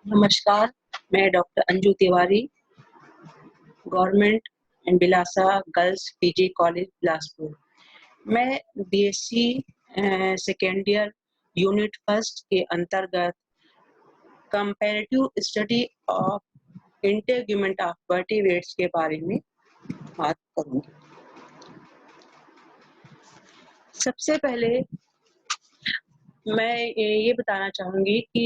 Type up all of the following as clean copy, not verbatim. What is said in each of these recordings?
नमस्कार, मैं doctor Anju Tiwari, government and Bilasa girls PG college Bilaspur. मैं BSc second year unit first के अंतर्गत comparative study of integument of vertebrates के बारे में बात करूंगी। सबसे पहले मैं ये बताना चाहूंगी कि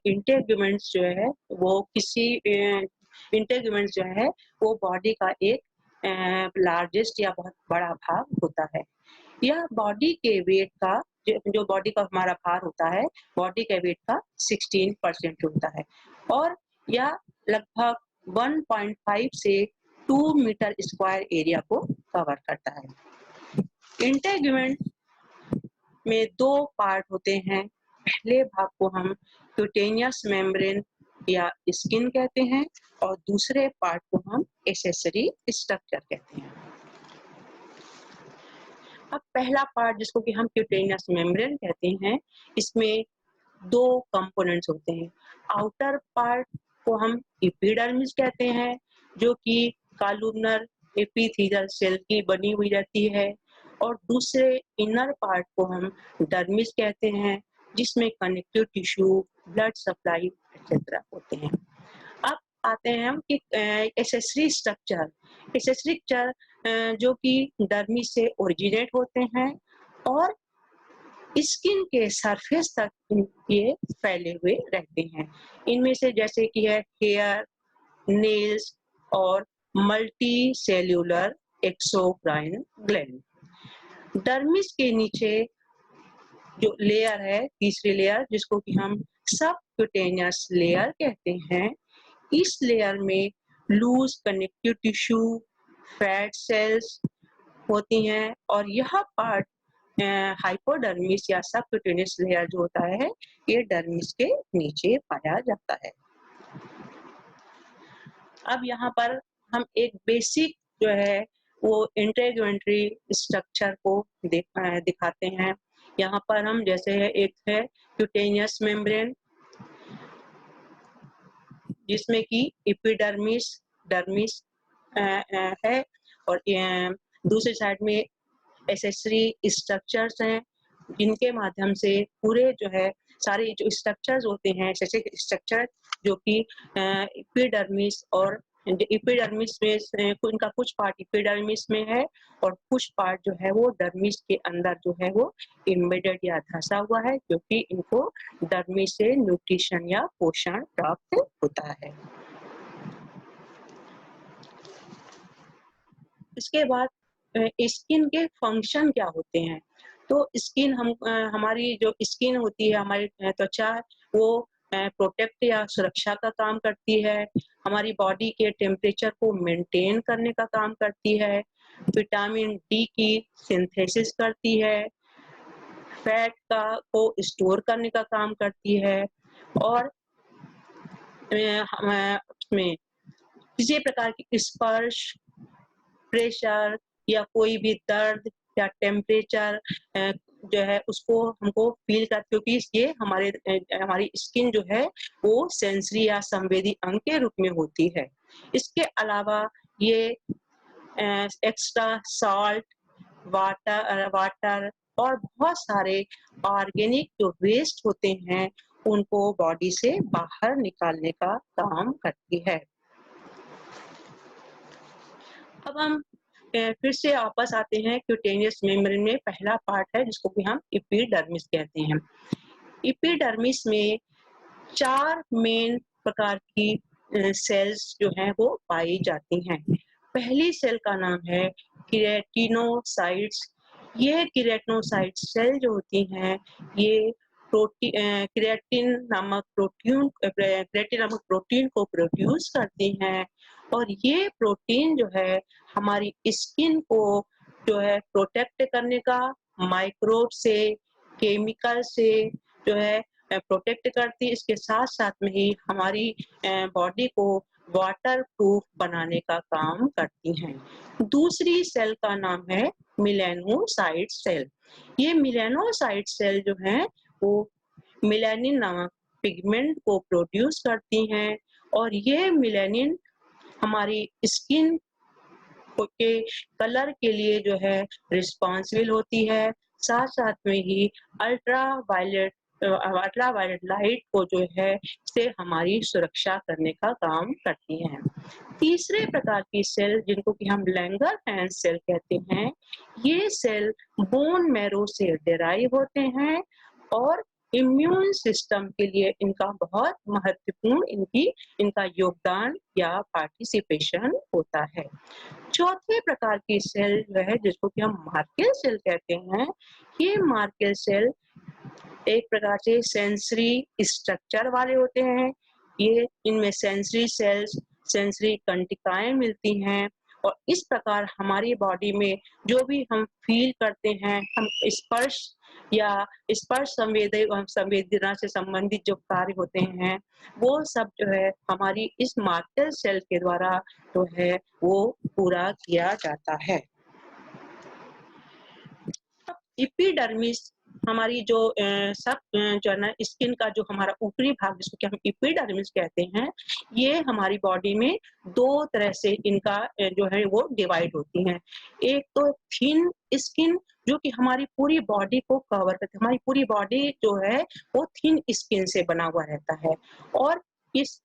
इंटेगुमेंट्स जो है वो इंटेगुमेंट्स जो है वो बॉडी का एक लार्जेस्ट या बहुत बड़ा भाग होता है। यह बॉडी के वेट का जो बॉडी का हमारा भार होता है, बॉडी के वेट का 16% होता है और यह लगभग 1.5 से 2 मीटर स्क्वायर एरिया को कवर करता है। इंटेगुमेंट में दो पार्ट होते हैं। पहले भाग को हम क्यूटेनियस मेम्ब्रेन या स्किन कहते हैं और दूसरे पार्ट को हम एक्सेसरी स्ट्रक्चर कहते हैं। अब पहला पार्ट जिसको कि हम क्यूटेनियस मेम्ब्रेन कहते हैं, इसमें दो कंपोनेंट्स होते हैं। आउटर पार्ट को हम एपिडर्मिस कहते हैं, जो कि कॉलुमनर एपिथेलियल सेल की बनी हुई रहती है, और दूसरे इनर पार्ट को हम डर्मिस कहते हैं, जिसमें connective tissue, blood supply etcetera होते हैं। अब आते हैं हम कि एक्सेसरी स्ट्रक्चर जो कि डर्मिस से ओरिजिनेट होते हैं और स्किन के सरफेस तक ये फैले हुए रहते हैं। इनमें से जैसे कि है हेयर, नेल्स और multi cellular exocrine gland. Dermis के नीचे जो लेयर है, तीसरी लेयर, जिसको कि हम सबक्यूटेनियस लेयर कहते हैं, इस लेयर में loose connective tissue, fat cells होती हैं और यह पार्ट हाइपोडर्मिस या सबक्यूटेनियस लेयर जो होता है, ये डर्मिस के नीचे पाया जाता है। अब यहाँ पर हम एक बेसिक जो है वो इंटेगुमेंट्री स्ट्रक्चर को दिखाते हैं। यहाँ पर हम जैसे है, एक है क्यूटेनियस मेम्ब्रेन, जिसमें कि एपिडर्मिस, डर्मिस है और दूसरी साइड में एक्सेसरी स्ट्रक्चर्स हैं, जिनके माध्यम से पूरे जो है सारे जो स्ट्रक्चर्स होते हैं, एक्सेसरी स्ट्रक्चर जो कि एपिडर्मिस और एपिडर्मिस में उनका कुछ पार्ट एपिडर्मिस में है और कुछ पार्ट जो है वो डर्मिस के अंदर जो है वो एम्बेडेड या धंसा हुआ है, क्योंकि इनको डर्मिस से न्यूट्रिशन या पोषण प्राप्त होता है। इसके बाद स्किन के फंक्शन क्या होते हैं? तो स्किन हमारी जो स्किन होती है, हमारी त्वचा, वो प्रोटेक्ट या सुरक्षा का काम करती है, हमारी बॉडी के टेम्परेचर को मेंटेन करने का काम करती है, विटामिन डी की सिंथेसिस करती है, फैट को स्टोर करने का काम करती है और उसमें किसी प्रकार की स्पर्श, प्रेशर या कोई भी दर्द या टेम्परेचर जो है उसको हमको फील कर, क्योंकि ये हमारी स्किन जो है वो सेंसरी या संवेदी अंग के रूप में होती है। इसके अलावा ये एक्स्ट्रा सॉल्ट, वाटर और बहुत सारे ऑर्गेनिक जो वेस्ट होते हैं उनको बॉडी से बाहर निकालने का काम करती है। अब हम फिर से वापस आते हैं क्यूटेनियस मेम्ब्रेन में। पहला पार्ट है जिसको कि हम एपिडर्मिस कहते हैं। एपिडर्मिस में 4 मेन प्रकार की सेल्स जो हैं वो पाई जाती हैं। पहली सेल का नाम है केराटिनोसाइट्स। ये केराटिनोसाइट सेल जो होती हैं, ये केराटिन नामक प्रोटीन को प्रोड्यूस करती हैं, और ये प्रोटीन जो है हमारी स्किन को जो है प्रोटेक्ट करने का, माइक्रोब से, केमिकल से जो है प्रोटेक्ट करती है। इसके साथ-साथ में ही हमारी बॉडी को वाटर प्रूफ बनाने का काम करती हैं। दूसरी सेल का नाम है मेलानोसाइट सेल। ये मेलानोसाइट सेल जो हैं, वो मेलानिन नामक पिगमेंट को प्रोड्यूस करती हैं, और ये मेलानिन हमारी स्किन के कलर के लिए जो है रिस्पॉन्सिबल होती है। साथ-साथ में ही अल्ट्रावायलेट लाइट को जो है से हमारी सुरक्षा करने का काम करती हैं। तीसरे प्रकार की सेल जिनको कि हम लैंगरहैंस सेल कहते हैं, ये सेल बोन मैरो से डिराइव होते हैं, और इम्यून सिस्टम के लिए इनका बहुत महत्वपूर्ण इनका योगदान या पार्टिसिपेशन होता है। चौथे प्रकार की सेल जो है जिसको कि हम मार्कर सेल कहते हैं, ये मार्कर सेल एक प्रकार से सेंसरी स्ट्रक्चर वाले होते हैं। ये इनमें सेंसरी सेल्स, सेंसरी कंटिकाएं मिलती हैं, और इस प्रकार हमारी बॉडी में जो भी हम फील करते हैं, हम स्पर्श या स्पर्श संवेदना से संबंधित जो कार्य होते हैं, वो सब जो है हमारी इस मार्कर सेल के द्वारा जो है वो पूरा किया जाता है। एपिडर्मिस हमारी जो जो है ना स्किन का जो हमारा ऊपरी भाग जिसको कि हम एपिडर्मिस कहते हैं, ये हमारी बॉडी में दो तरह से इनका जो है वो डिवाइड होती हैं। एक तो थिन स्किन जो कि हमारी पूरी बॉडी को कवर करती है, हमारी पूरी बॉडी जो है वो थिन स्किन से बना हुआ रहता है, और इस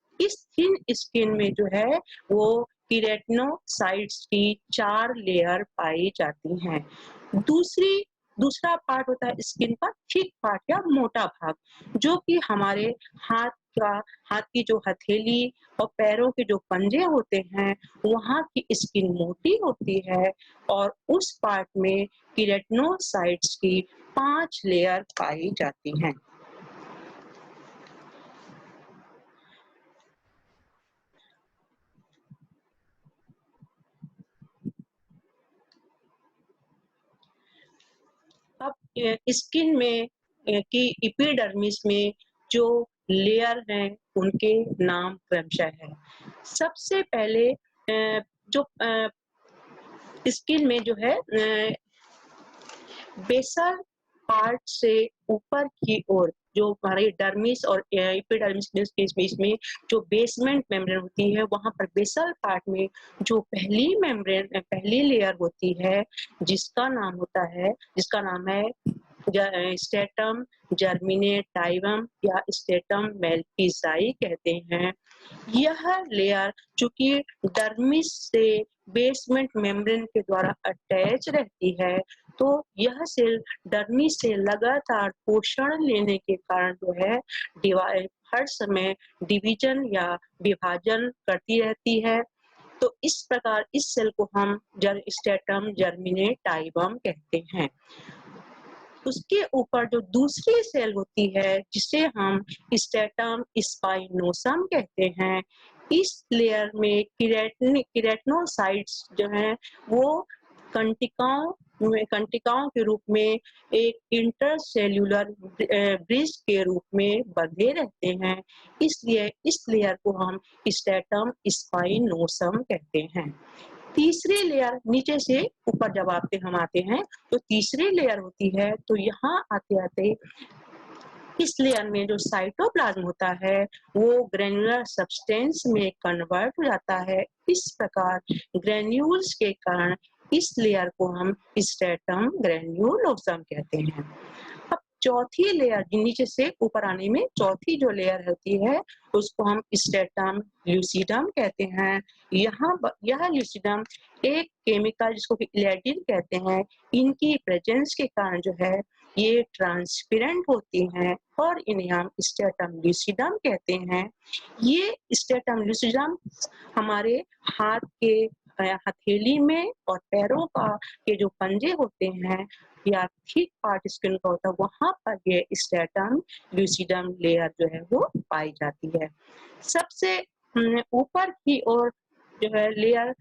थिन स्किन में जो है वो केराटिनोसाइट्स की 4 लेयर पाई जाती हैं। दूसरा पार्ट होता है स्किन का थिक पार्ट या मोटा भाग, जो कि हमारे हाथ हाथ की जो हथेली और पैरों के जो पंजे होते हैं, वहाँ की स्किन मोटी होती है, और उस पार्ट में केराटिनोसाइट्स की 5 लेयर पाई जाती हैं। अब स्किन में की एपिडर्मिस में जो लेयर हैं उनके नाम क्रमशः है। सबसे पहले जो स्किन में जो है बेसल पार्ट से ऊपर की ओर जो हमारे डर्मिस और एपिडर्मिस के बीच में जो बेसमेंट मेम्ब्रेन होती है, वहां पर बेसल पार्ट में जो पहली लेयर होती है, जिसका नाम है स्ट्रेटम जर्मिनेटाइवम या स्ट्रेटम मेल्किज़ाई कहते हैं। यह लेयर चूंकि डर्मिस से बेसमेंट मेम्ब्रेन के द्वारा अटैच रहती है, तो यह सेल डर्मिस से लगातार पोषण लेने के कारण जो है हर समय डिवीजन या विभाजन करती रहती है। तो इस प्रकार इस सेल को हम स्ट्रेटम जर्मिनेटाइवम कहते हैं। उसके ऊपर जो दूसरी सेल होती है जिसे हम स्ट्रेटम स्पाइनोसम कहते हैं, इस लेयर में केराटिनोसाइट्स जो हैं वो कंटिकाओं के रूप में एक इंटरसेल्यूलर ब्रिज के रूप में बंधे रहते हैं, इसलिए इस लेयर को हम स्ट्रेटम स्पाइनोसम कहते हैं। तीसरी लेयर नीचे से ऊपर जब हम आते हैं, तो तीसरी लेयर होती है, तो यहाँ आते-आते इस लेयर में जो साइटोप्लाज्म होता है वो ग्रेन्युलर सब्सटेंस में कन्वर्ट हो जाता है। इस प्रकार ग्रेन्यूल्स के कारण इस लेयर को हम स्ट्रेटम ग्रेन्युलोसम कहते हैं। अब चौथी लेयर नीचे से ऊपर आने में चौथी जो लेयर होती है उसको हम स्ट्रेटम ल्यूसिडम कहते हैं। यह ल्यूसिडम एक केमिकल जिसको कि इलेडिन कहते हैं, इनकी प्रेजेंस के कारण जो है ये ट्रांसपेरेंट होती हैं, और इन्हें हम स्ट्रेटम ल्यूसिडम कहते हैं। ये स्ट्रेटम ल्यूसिडम हमारे हाथ के हथेली में और पैरों का के जो पंजे होते हैं या थिक पार्ट स्किन का होता है, वहाँ पर ये स्ट्रैटम ल्यूसिडम लेयर जो है वो पाई जाती है। सबसे ऊपर की ओर जो है लेयर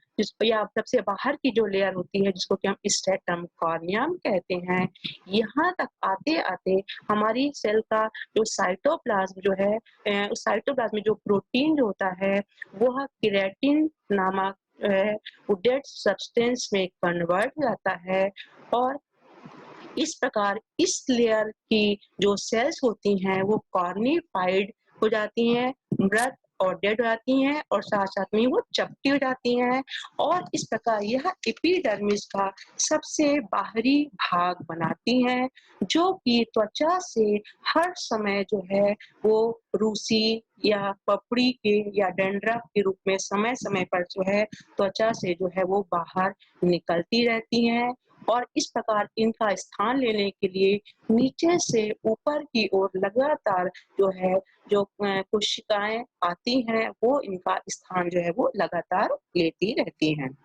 या सबसे बाहर की जो लेयर होती है जिसको कि हम स्ट्रैटम कॉर्नियम कहते हैं, यहाँ तक आते-आते हमारी सेल का जो साइटोप्लाज्म जो है उस साइटोप्लाज्म में जो प्रोटीन जो होता है वह केराटिन नामक वो डेड सब्सटेंस में कन्वर्ट हो जाता है और इस प्रकार इस लेयर की जो सेल्स होती हैं वो कॉर्निफाइड हो जाती हैं, मृत और डेड हो जाती हैं और साथ-साथ में वो चपटी हो जाती हैं और इस प्रकार यह एपिडर्मिस का सबसे बाहरी भाग बनाती हैं, जो कि त्वचा से हर समय जो है वो रूसी या पपड़ी के या डैंड्रफ के रूप में समय-समय पर जो है त्वचा से जो है वो बाहर निकलती रहती हैं और इस प्रकार इनका स्थान लेने के लिए नीचे से ऊपर की ओर लगातार जो है जो कोशिकाएँ आती हैं, वो इनका स्थान जो है वो लगातार लेती रहती हैं।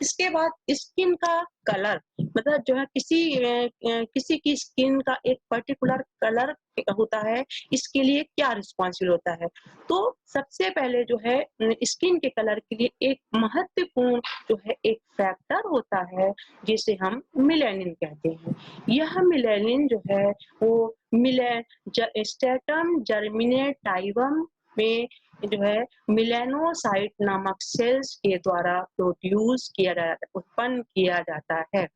इसके बाद स्किन का कलर मतलब जो है किसी की स्किन का एक पर्टिकुलर कलर होता है, इसके लिए क्या रिस्पॉन्सिबल होता है। तो सबसे पहले जो है स्किन के कलर के लिए एक महत्वपूर्ण जो है एक फैक्टर होता है, जिसे हम मेलानिन कहते हैं। यह मेलानिन जो है वो मिले ज स्ट्रैटम जर्मिनेटाइवम में जो है मेलानोसाइट नामक सेल्स के द्वारा उत्पन्न किया जाता है।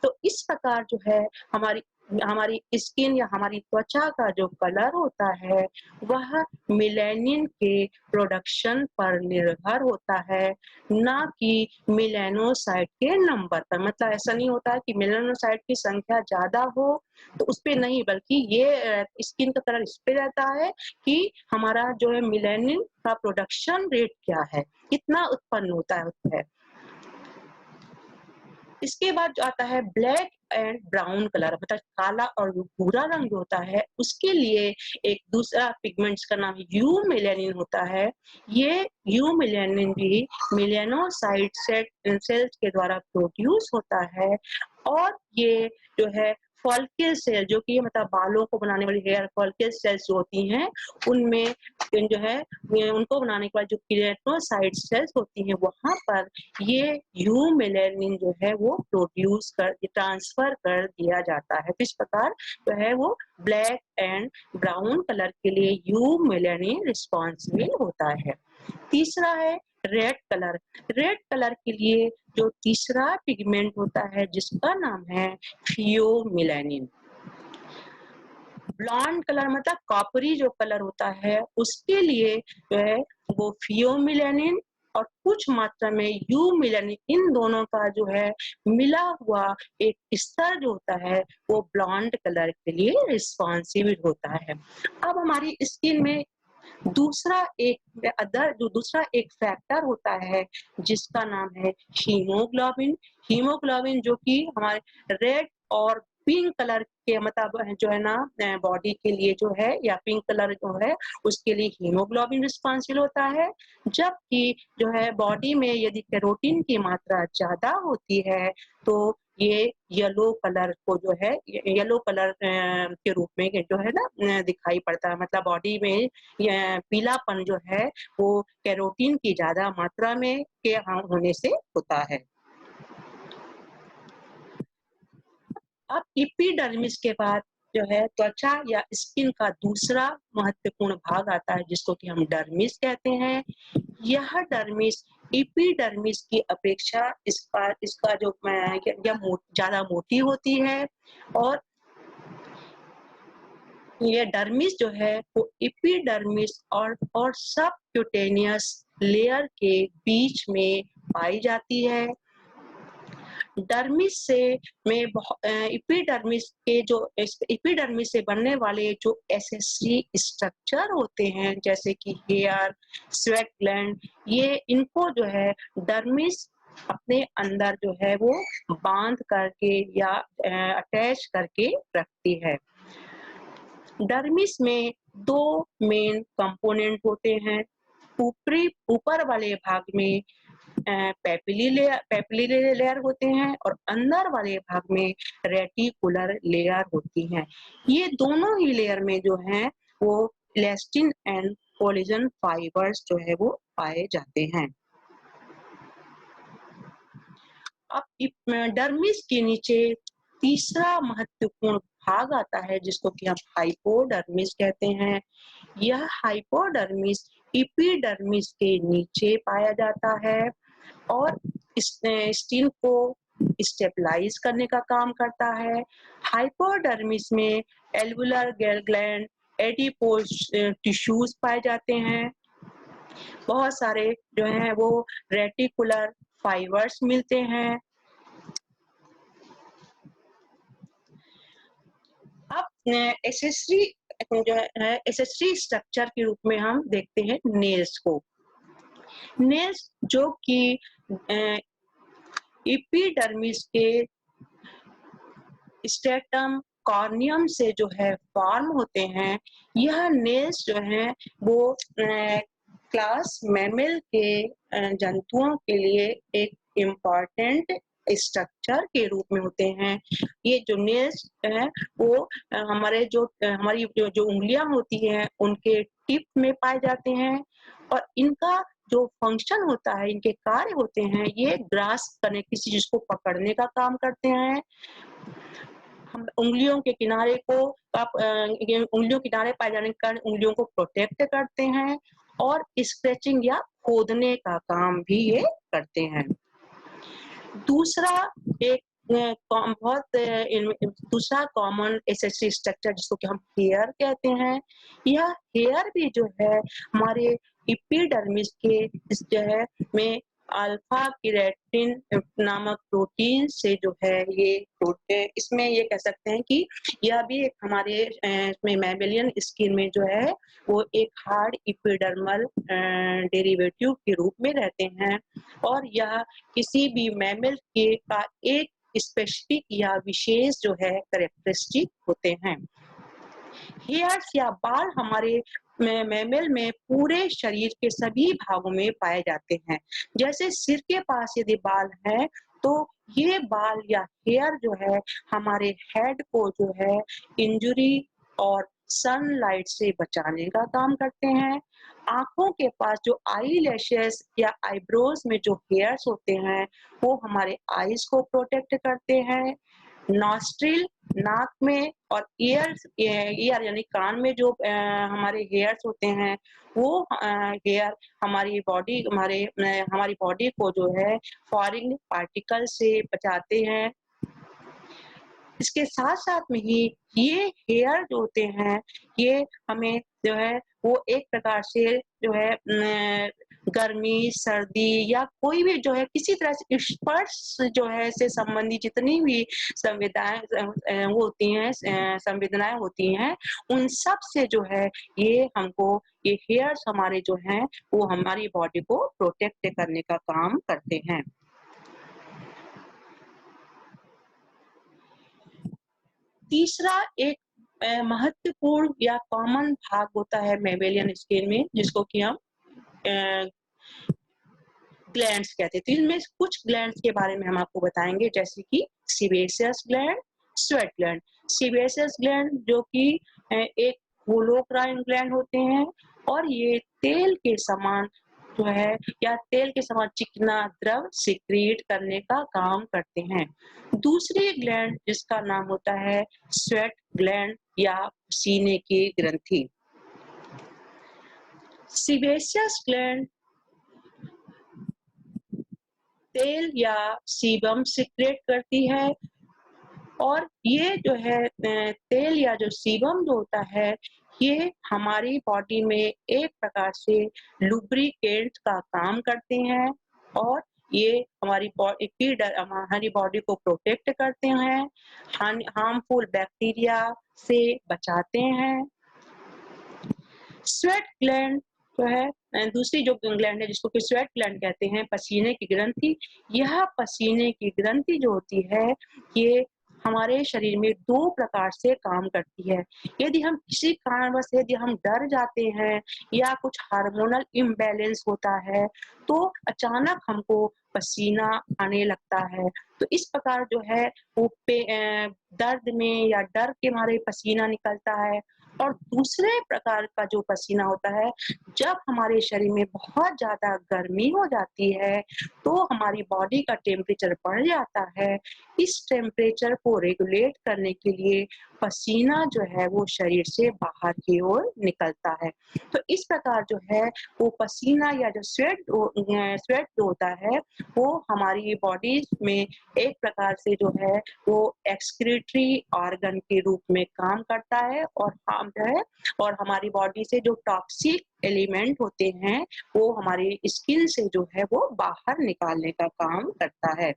तो इस प्रकार जो है हमारी हमारी स्किन या हमारी त्वचा का जो कलर होता है, वह मेलानिन के प्रोडक्शन पर निर्भर होता है, ना कि मेलानोसाइट के नंबर पर। मतलब ऐसा नहीं होता है कि मेलानोसाइट की संख्या ज़्यादा हो, तो उसपे नहीं बल्कि ये स्किन का कलर इस पे रहता है कि हमारा जो है मेलानिन का प्रोडक्शन रेट क्या है, कितना उत्पन्न होता है। इसके बाद जो आता है ब्लैक एंड ब्राउन कलर मतलब काला और भूरा रंग जो होता है, उसके लिए एक दूसरा पिगमेंट्स का नाम यू मेलानिन होता है। ये यू मेलानिन भी मेलानोसाइट सेल्स के द्वारा प्रोड्यूस होता है और ये जो है फॉलिकल सेल जो कि मतलब बालों को बनाने वाली हेयर फॉलिकल सेल्स जो होती हैं, उनमें जो है उनको बनाने के बाद जो केराटिनोसाइट सेल्स होती हैं, वहाँ पर ये यू मेलानिन जो है वो ट्रांसफर कर दिया जाता है। तो इस प्रकार जो है वो ब्लैक एंड ब्राउन कलर के लिए यू मेलानिन रिस्पॉन्सिबल होता है। तीसरा है रेड कलर। रेड कलर के लिए जो तीसरा पिगमेंट होता है जिसका नाम है थियोमेलानिन। ब्लॉन्ड कलर मतलब कॉपरी जो कलर होता है उसके लिए जो है वो फियोमेलानिन और कुछ मात्रा में यू मेलानिन इन दोनों का जो है मिला हुआ एक स्तर जो होता है वो ब्लॉन्ड कलर के लिए रिस्पॉन्सिबल होता है। अब हमारी स्किन में दूसरा एक फैक्टर होता है जिसका नाम है हीमोग्लोबिन। हीमोग्लोबिन जो कि हमारे रेड और पिंक कलर के मतलब जो है ना बॉडी के लिए जो है या पिंक कलर जो है उसके लिए हीमोग्लोबिन रिस्पॉन्सिबल होता है, जबकि जो है बॉडी में यदि कैरोटीन की मात्रा ज्यादा होती है तो ये येलो कलर को जो है येलो कलर के रूप में जो है ना दिखाई पड़ता है। मतलब बॉडी में पीलापन जो है वो कैरोटीन की ज्यादा मात्रा में के होने से होता है। अब एपिडर्मिस के बाद जो है त्वचा या स्किन का दूसरा महत्वपूर्ण भाग आता है जिसको कि हम डर्मिस कहते हैं। यह डर्मिस एपिडर्मिस की अपेक्षा इसका जो ज्यादा मोटी होती है और ये डर्मिस जो है वो एपिडर्मिस और सबक्यूटेनियस लेयर के बीच में पाई जाती है। डर्मिस से एपिडर्मिस से बनने वाले जो एसेसरी स्ट्रक्चर होते हैं जैसे कि हेयर, स्वेट ग्लैंड, ये इनको जो है डर्मिस अपने अंदर जो है वो बांध करके या अटैच करके रखती है। डर्मिस में दो मेन कंपोनेंट होते हैं। ऊपर वाले भाग में पेपिली लेयर होते हैं और अंदर वाले भाग में रेटिकुलर लेयर होती हैं। ये दोनों ही लेयर में जो है वो इलास्टिन एंड कोलेजन फाइबर्स जो है वो पाए जाते हैं। अब डर्मिस के नीचे तीसरा महत्वपूर्ण भाग आता है जिसको कि हम हाइपोडर्मिस कहते हैं। यह हाइपोडर्मिस एपिडर्मिस के नीचे पाया जाता है और स्किन को स्टेबलाइज करने का काम करता है। हाइपोडर्मिस में एल्वुलर ग्लैंड, एडिपोज टिश्यूज पाए जाते हैं। बहुत सारे जो हैं वो रेटिकुलर फाइबर्स मिलते हैं। अब एसेसरी जो है एसेसरी स्ट्रक्चर के रूप में हम देखते हैं नेल्स को। नेल्स जो कि एपिडर्मिस के स्ट्रेटम कॉर्नियम से जो है फॉर्म होते हैं। यह नेल्स जो हैं वो क्लास मैमल के जंतुओं के लिए एक इम्पॉर्टेंट स्ट्रक्चर के रूप में होते हैं। ये जो नेल्स है वो हमारी जो उंगलियां होती हैं उनके टिप में पाए जाते हैं और इनका जो फंक्शन होता है, इनके कार्य होते हैं, ये ग्रास्प करने, किसी चीज को पकड़ने का काम करते हैं। हम उंगलियों के किनारे को उंगलियों के किनारे पाए जाने के कारण उंगलियों को प्रोटेक्ट करते हैं और स्क्रैचिंग या खोदने का काम भी ये करते हैं। दूसरा एक दूसरा कॉमन एसेसरी स्ट्रक्चर जिसको कि हम हेयर कहते हैं। यह हेयर भी जो है हमारे एपिडर्मिस के जो है में अल्फा केराटिन नामक प्रोटीन से जो है ये इसमें ये कह सकते हैं कि यह भी एक हमारे मैमेलियन स्किन में जो है वो एक हार्ड एपिडर्मल डेरिवेटिव के रूप में रहते हैं और यह किसी भी मैमल के का एक स्पेसिफिक या विशेष जो है कैरेक्टरिस्टिक होते हैं। हेयर्स या बाल हमारे मैमल में पूरे शरीर के सभी भागों में पाए जाते हैं। जैसे सिर के पास यदि बाल है तो ये बाल या हेयर जो है हमारे हेड को जो है इंजुरी और सनलाइट से बचाने का काम करते हैं। आंखों के पास जो आई लैशेस या आईब्रोज में जो हेयर्स होते हैं वो हमारे आईज को प्रोटेक्ट करते हैं। नॉस्ट्रिल नाक में और ईयर यानी कान में जो हमारे हेयर्स होते हैं वो हेयर हमारी बॉडी को जो है फॉरेन पार्टिकल से बचाते हैं। इसके साथ साथ में ही ये हेयर जो होते हैं ये हमें जो है वो एक प्रकार से जो है गर्मी, सर्दी या कोई भी जो है किसी तरह से स्पर्श जो है से संबंधित जितनी भी संवेदनाएं होती हैं उन सब से जो है ये हेयर्स हमारे जो हैं वो हमारी बॉडी को प्रोटेक्ट करने का काम करते हैं। तीसरा एक महत्वपूर्ण या कॉमन भाग होता है मैमेलियन स्किन में जिसको कि हम ग्लैंड्स कहते हैं। तो इनमें कुछ ग्लैंड्स के बारे में हम आपको बताएंगे जैसे कि sebaceous gland, sweat gland. Sebaceous gland जो कि एक होलोक्राइन ग्लैंड होते हैं और ये तेल के समान जो है या तेल के समान चिकना द्रव सिक्रीट करने का काम करते हैं। दूसरी ग्लैंड जिसका नाम होता है स्वेट ग्लैंड या पसीने की ग्रंथि। सीबेशियस ग्लैंड तेल या सीबम सिक्रेट करती है और ये जो है तेल या जो सीबम जो होता है ये हमारी बॉडी में एक प्रकार से लुब्रिकेंट का काम करते हैं और ये हमारी बॉडी को प्रोटेक्ट करते हैं, हार्मफुल बैक्टीरिया से बचाते हैं। स्वेट ग्लैंड जो है दूसरी जो ग्लैंड है जिसको कि स्वेट ग्लैंड कहते हैं, पसीने की ग्रंथि। यह पसीने की ग्रंथि जो होती है ये हमारे शरीर में 2 प्रकार से काम करती है। यदि हम किसी कारणवश यदि हम डर जाते हैं या कुछ हार्मोनल इम्बैलेंस होता है, तो अचानक हमको पसीना आने लगता है। तो इस प्रकार जो है वो दर्द में या डर के मारे पसीना निकलता है। और दूसरे प्रकार का जो पसीना होता है, जब हमारे शरीर में बहुत ज़्यादा गर्मी हो जाती है, तो हमारी बॉडी का टेम्परेचर बढ़ जाता है। इस टेम्परेचर को रेगुलेट करने के लिए पसीना जो है वो शरीर से बाहर की ओर निकलता है। तो इस प्रकार जो है वो पसीना या जो स्वेट जो होता है, वो हमारी बॉडी में एक प्रकार से जो है वो एक्सक्रीटरी ऑर्गन के रूप में काम करता है, और हम जो है और हमारी बॉडी से जो टॉक्सिक एलिमेंट होते हैं, वो हमारी स्किन से जो है वो बाहर निकालने का काम करता है।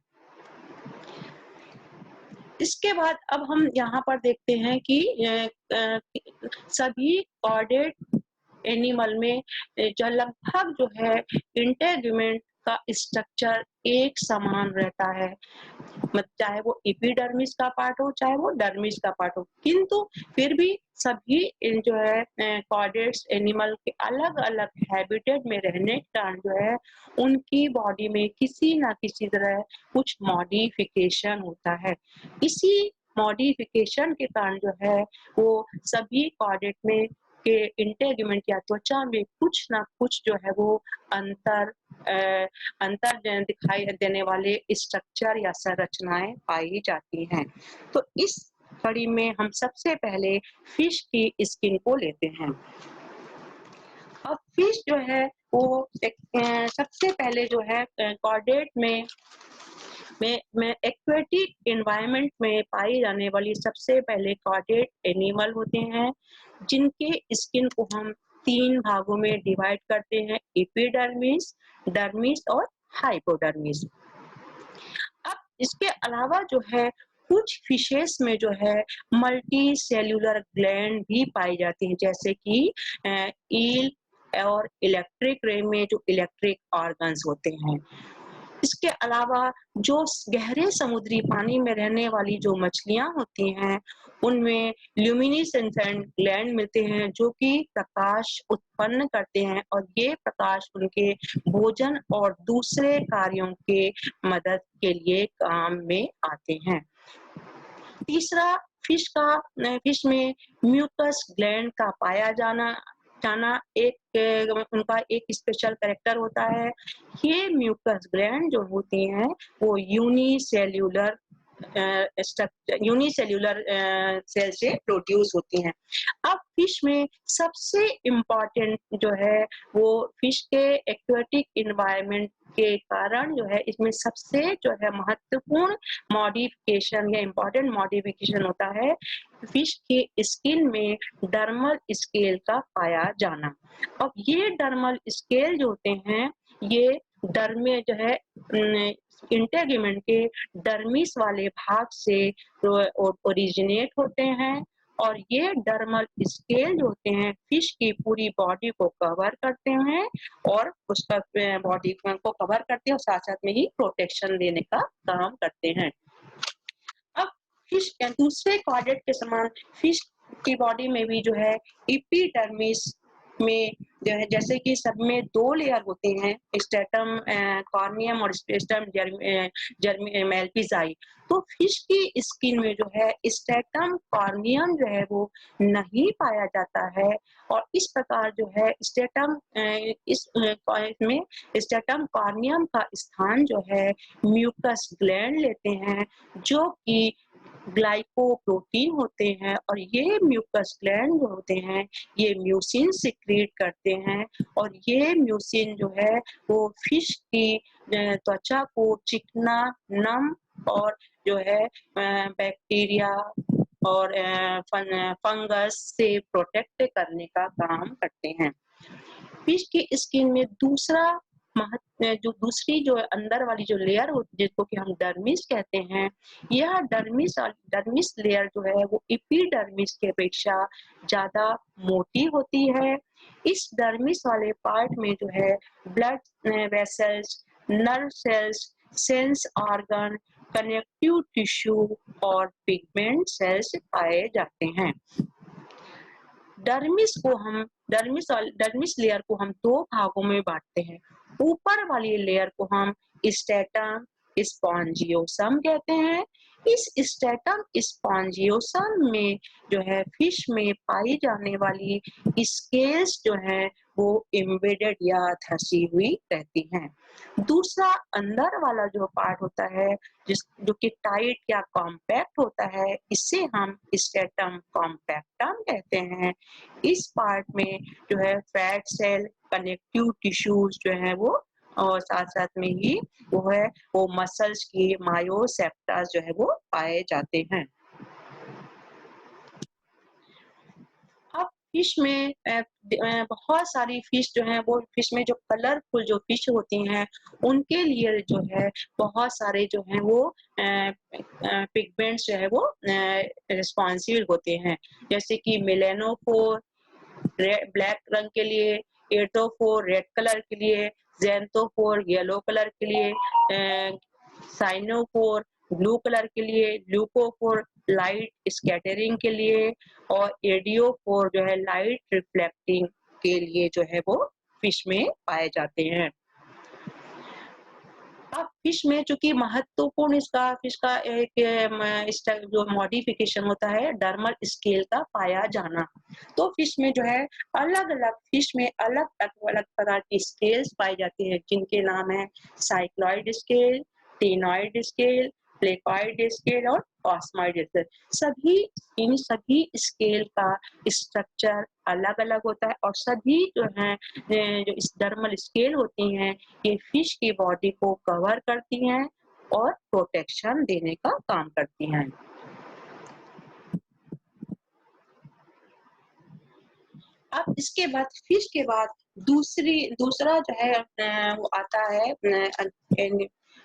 इसके बाद अब हम यहाँ पर देखते हैं कि सभी कॉर्डेट एनिमल में जो लगभग जो है इंटेग्यूमेंट का स्ट्रक्चर एक समान रहता है। चाहे वो एपिडर्मिस का पार्ट हो, चाहे वो डर्मिस का पार्ट हो, किंतु फिर भी सभी इन जो है कॉर्डेट्स एनिमल के अलग-अलग हैबिटेट में रहने के कारण जो है उनकी बॉडी में किसी न किसी तरह कुछ मॉडिफिकेशन होता है। इसी मॉडिफिकेशन के कारण जो है वो सभी कॉर्डेट में के इंटेग्यूमेंट या त्वचा में कुछ ना कुछ जो है वो अंतर दिखाई देने वाले स्ट्रक्चर या संरचनाएं पाई जाती हैं। तो इस कड़ी में हम सबसे पहले फिश की स्किन को लेते हैं। अब फिश जो है वो सबसे पहले जो है कॉर्डेट में एक्वेटिक एनवायरनमेंट में पाई जाने वाली सबसे पहले कॉर्डेट एनिमल होते हैं, जिनके स्किन को हम 3 भागों में डिवाइड करते हैं, एपिडर्मिस, डर्मिस और हाइपोडर्मिस। अब इसके अलावा जो है कुछ फिशेस में जो है मल्टी सेल्यूलर ग्लैंड भी पाई जाती हैं, जैसे कि ईल और इलेक्ट्रिक रे में जो इलेक्ट्रिक ऑर्गन्स होते हैं। इसके अलावा जो गहरे समुद्री पानी में रहने वाली जो मछलियां होती हैं, उनमें ल्यूमिनिसेंट ग्लैंड मिलते हैं, जो कि प्रकाश उत्पन्न करते हैं, और ये प्रकाश उनके भोजन और दूसरे कार्यों के मदद के लिए काम में आते हैं। तीसरा फिश में म्यूकस ग्लैंड का पाया जाना जाना उनका एक स्पेशल कैरेक्टर होता है। ये म्यूकस ग्लैंड जो होती हैं वो यूनिसेल्यूलर सेल से प्रोड्यूस होती हैं। अब फिश में सबसे इम्पोर्टेंट जो है वो फिश के एक्वेटिक एनवायरनमेंट के कारण जो है इसमें सबसे जो है महत्वपूर्ण मॉडिफिकेशन या इम्पोर्टेंट मॉडिफिकेशन होता है फिश के स्किन में डर्मल स्केल का पाया जाना। अब ये डर्मल स्केल जो होते हैं, ये डर्मे जो है इंटेग्यूमेंट के डर्मिस वाले भाग से ओरिजिनेट होते हैं, और ये डर्मल स्केल जो होते हैं फिश की पूरी बॉडी को कवर करते हैं, और उसका बॉडी को कवर करते हैं और साथ साथ में ही प्रोटेक्शन देने का काम करते हैं। अब फिश दूसरे कॉर्डेट के समान फिश की बॉडी में भी जो है एपिडर्मिस में जो है जैसे कि सब में 2 लेयर होते हैं, स्ट्रेटम कॉर्नियम और स्ट्रेटम मेल्पिजाई। तो फिश की स्किन में जो है स्ट्रेटम कॉर्नियम जो है वो नहीं पाया जाता है, और इस प्रकार जो है में स्ट्रेटम कॉर्नियम का स्थान जो है म्यूकस ग्लैंड लेते हैं, जो कि ग्लाइकोप्रोटीन होते हैं, और ये म्यूकस ग्लैंड जो होते हैं ये म्यूसिन सिक्रीट करते हैं, और ये म्यूसिन जो है वो फिश की त्वचा को चिकना, नम और जो है बैक्टीरिया और फंगस से प्रोटेक्ट करने का काम करते हैं। फिश की स्किन में दूसरी जो अंदर वाली जो लेयर होती है जिसको कि हम डर्मिस कहते हैं, यह डर्मिस लेयर जो है वो एपिडर्मिस के अपेक्षा ज्यादा मोटी होती है। इस डर्मिस वाले पार्ट में जो है blood vessels, nerve cells, sense organ, connective tissue और पिगमेंट सेल्स पाए जाते हैं। डर्मिस लेयर को हम दो भागों में बांटते हैं। ऊपर वाली लेयर को हम स्ट्रेटम स्पॉन्जियोसम कहते हैं। इस स्ट्रेटम स्पॉन्जियोसम में जो है फिश में पाई जाने वाली स्केल्स जो है वो एम्बेडेड या धसी हुई रहती हैं। दूसरा अंदर वाला जो पार्ट होता है जो कि टाइट या कॉम्पैक्ट होता है, इसे हम स्ट्रेटम कॉम्पैक्टम कहते हैं। इस पार्ट में जो है फैट सेल, कनेक्टिव टिश्यूज जो है वो और साथ-साथ में ही वो मसल्स की मायोसेप्टास जो है वो पाए जाते हैं। अब फिश में बहुत सारी फिश जो है वो फिश में जो कलरफुल जो फिश होती हैं उनके लिए जो है बहुत सारे जो हैं वो पिगमेंट्स जो है वो रिस्पॉन्सिबल होते हैं। जैसे कि मेलानोफोर ब्लैक रंग के लिए, एटोफोर रेड कलर के लिए, ज़ैंथोफोर येलो कलर के लिए, साइनोफोर ब्लू कलर के लिए, ल्यूकोफोर लाइट स्कैटरिंग के लिए और एडियोफोर जो है लाइट रिफ्लेक्टिंग के लिए जो है वो फिश में पाए जाते हैं। अब फिश में चूंकि महत्वपूर्ण फिश का एक जो मॉडिफिकेशन होता है डर्मल स्केल का पाया जाना। तो फिश में जो है अलग-अलग फिश में अलग-अलग प्रकार की स्केल्स पाई जाती है जिनके नाम है cycloid scale, टेनॉइड scale, placoid scale और ऑस्मॉइड स्केल। इन सभी स्केल का स्ट्रक्चर अलग-अलग होता है और सभी जो है जो इस डर्मल स्केल होती हैं ये फिश की बॉडी को कवर करती हैं और प्रोटेक्शन देने का काम करती हैं। अब इसके बाद फिश के बाद दूसरा जो है वो आता है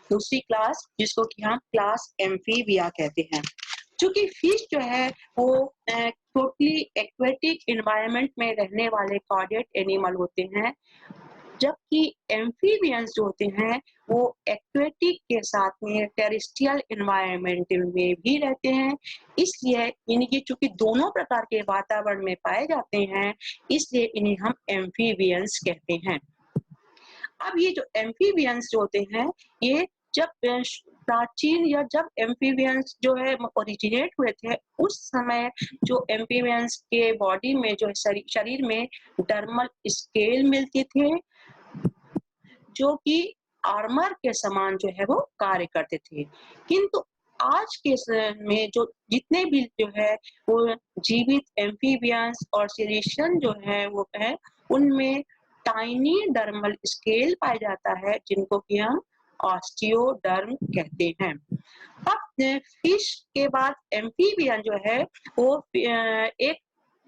दूसरी क्लास जिसको कि हम क्लास एम्फीबिया कहते हैं। चूंकि फिश जो है वो टोटली एक्वेटिक एनवायरनमेंट में रहने वाले कॉर्डेट एनिमल होते हैं, जबकि एम्फीबियंस जो होते हैं वो एक्वेटिक के साथ में टेरेस्ट्रियल एनवायरनमेंट में भी रहते हैं। इसलिए इनकी चूंकि दोनों प्रकार के वातावरण में पाए जाते हैं, इसलिए इन्हें हम एम्फीबियंस कहते हैं। अब ये जो एम्फीबियंस जो होते हैं ये जब प्राचीन या जब एम्फीबियंस जो है ओरिजिनेट हुए थे उस समय जो एम्फीबियंस के बॉडी में जो शरीर में डर्मल स्केल मिलती थे जो कि आर्मर के समान जो है वो कार्य करते थे। किंतु आज के समय में जो जितने भी जो है वो जीवित एम्फीबियंस और सीलिशियन जो है वो है उनमें टाइनी डर्मल स्केल पाया जाता है जिनको कि हम ऑस्टियोडर्म कहते हैं। अब फिश के बाद एम्फीबियन जो है वो एक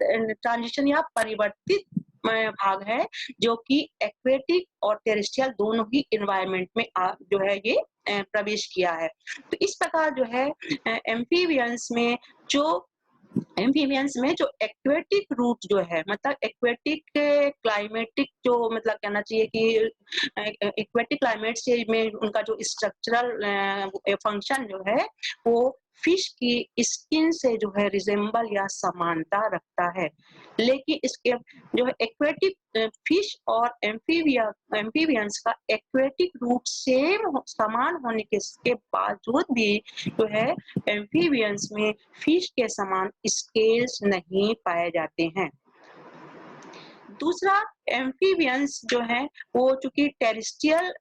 ट्रांजिशन या परिवर्तित भाग है जो कि एक्वेटिक और टेरेस्ट्रियल दोनों ही एनवायरनमेंट में जो है ये प्रवेश किया है। तो इस प्रकार जो है एम्फीबियंस में जो एक्वेटिक रूट जो है मतलब एक्वेटिक क्लाइमेटिक जो मतलब कहना चाहिए कि एक्वेटिक क्लाइमेट से में उनका जो स्ट्रक्चरल फंक्शन जो है वो फिश की स्किन से जो है रिजेंबल या समानता रखता है। लेकिन इसके जो है एक्वेटिक फिश और एम्फीबियंस का एक्वेटिक रूट सेम समान होने के बावजूद भी जो है एम्फीबियंस में फिश के समान स्केल्स नहीं पाए जाते हैं। दूसरा एम्फीबियंस जो है वो चूंकि टेरेस्ट्रियल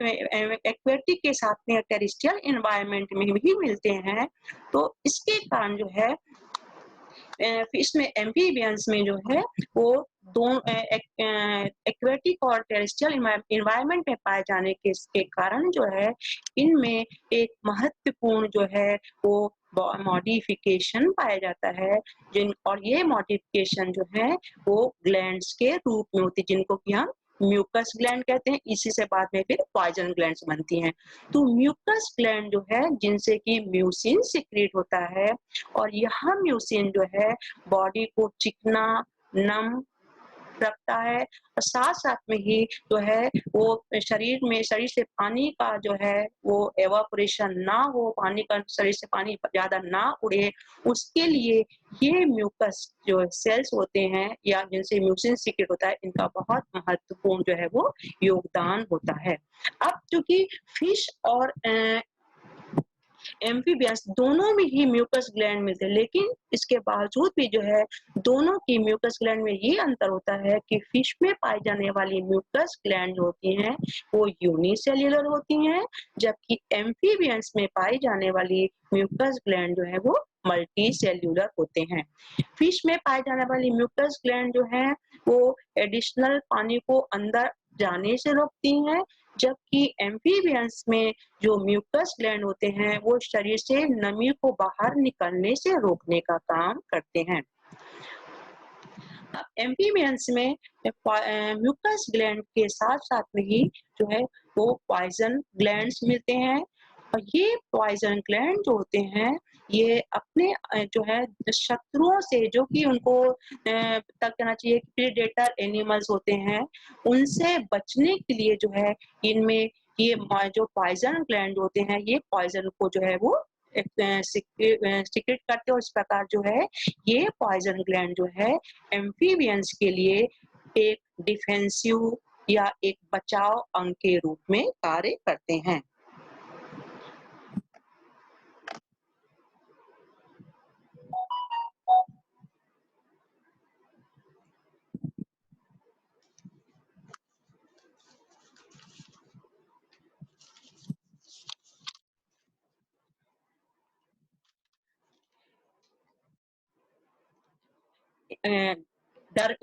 एक्वेटिक के साथ में टेरेस्ट्रियल एनवायरनमेंट में भी मिलते हैं तो इसके कारण जो है फिश में एम्फीबियंस में जो है वो दोनों एक्वेटिक और टेरेस्ट्रियल एनवायरनमेंट में पाए जाने के कारण जो है इनमें एक महत्वपूर्ण जो है वो मॉडिफिकेशन पाया जाता है और ये मॉडिफिकेशन जो है वो ग्लैंड्स के रूप में होती है जिनको कि हम म्यूकस ग्लैंड कहते हैं। इसी से बाद में फिर पॉइजन ग्लैंड्स बनती हैं। तो म्यूकस ग्लैंड जो है जिनसे कि म्यूसिन सीक्रेट होता है और यह म्यूसिन जो है बॉडी को चिकना, नम रखता है और साथ-साथ में ही जो है वो शरीर से पानी का जो है वो इवेपोरेशन ना हो, पानी का शरीर से पानी ज़्यादा ना उड़े, उसके लिए ये म्यूकस जो सेल्स होते हैं या जिनसे म्यूसिन सीक्रेट होता है, इनका बहुत महत्वपूर्ण जो है वो योगदान होता है। अब चूँकि फिश और एम्फीबियंस दोनों में ही म्यूकस ग्लैंड मिलते हैं, लेकिन इसके बावजूद भी जो है दोनों की म्यूकस ग्लैंड में ये अंतर होता है कि फिश में पाई जाने वाली म्यूकस ग्लैंड जो होती हैं वो यूनिसेल्युलर होती हैं, जबकि एम्फीबियंस में पाई जाने वाली म्यूकस ग्लैंड जो है वो मल्टी सेल्युलर होते हैं। फिश में पाई जाने वाली म्यूकस ग्लैंड जो है वो एडिशनल पानी को अंदर जाने से रोकती हैं, जबकि एम्फीबियंस में जो म्यूकस ग्लैंड होते हैं वो शरीर से नमी को बाहर निकलने से रोकने का काम करते हैं। अब एम्फीबियंस में म्यूकस ग्लैंड के साथ-साथ में ही जो है वो पॉइजन ग्लैंड्स मिलते हैं और ये पॉइजन ग्लैंड जो होते हैं ये अपने जो है शत्रुओं से जो कि उनको तक कहना चाहिए कि प्रेडेटर एनिमल्स होते हैं, उनसे बचने के लिए जो है इनमें ये जो पॉइजन ग्लैंड होते हैं ये पॉइजन को जो है वो सीक्रेट करते हैं और इस प्रकार जो है ये पॉइजन ग्लैंड जो है एम्फीबियंस के लिए एक डिफेंसिव या एक बचाव अंग के रूप में कार्य करते हैं।